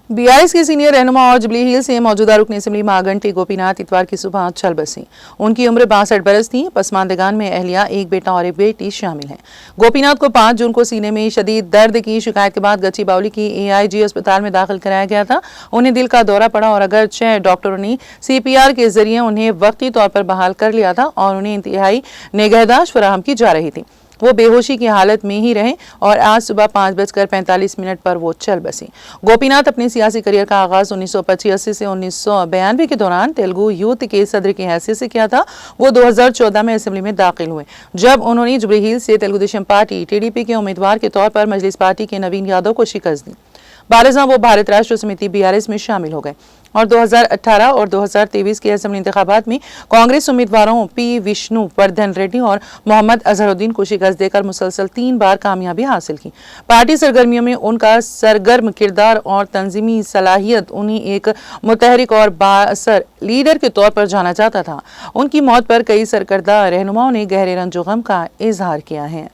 BRS के senior रहनुमा और जुबली हिल से मौजूदा रुकन असेंबली मागंटी गोपीनाथ इतवार की सुबह चल बसी। उनकी उम्र 62 बरस थी। पसमानदगान में अहलिया, एक बेटा और एक बेटी शामिल हैं। गोपीनाथ को 5 जून को सीने में शदीद दर्द की शिकायत के बाद गच्ची बावली की AIG अस्पताल में दाखिल कराया गया था। उन्हें दिल का दौरा पड़ा और अगरचे डॉक्टरों ने CPR के जरिए उन्हें वक्ती तौर पर बहाल कर लिया था और उन्हें इंतहाई निगहदाश्त फराहम की जा रही थी। वो बेहोशी की हालत में ही रहे और आज सुबह 5:45 पर वो चल बसी। गोपीनाथ अपने सियासी करियर का आगाज 1985 से 1992 के दौरान तेलुगु यूथ के सदर की हैसियत से किया था। वो 2014 में असेंबली में दाखिल हुए, जब उन्होंने जुबली हिल्स से तेलुगु देशम पार्टी TDP के उम्मीदवार के तौर पर मजलिस पार्टी के नवीन यादव को शिकस्त दी। बारह वो भारत राष्ट्र समिति BRS में शामिल हो गए और 2018 और 2023 के असेंबली इंतखाबात में कांग्रेस उम्मीदवारों P. विष्णु वर्धन रेड्डी और मोहम्मद अजहरुद्दीन को शिकस्त देकर मुसलसल 3 बार कामयाबी हासिल की। पार्टी सरगर्मियों में उनका सरगर्म किरदार और तंजीमी सलाहियत उन्हें एक मुतहरिक और बाअसर लीडर के तौर पर जाना जाता था। उनकी मौत पर कई सरकर्दा रहनुमाओं ने गहरे रंजो गम का इजहार किया है।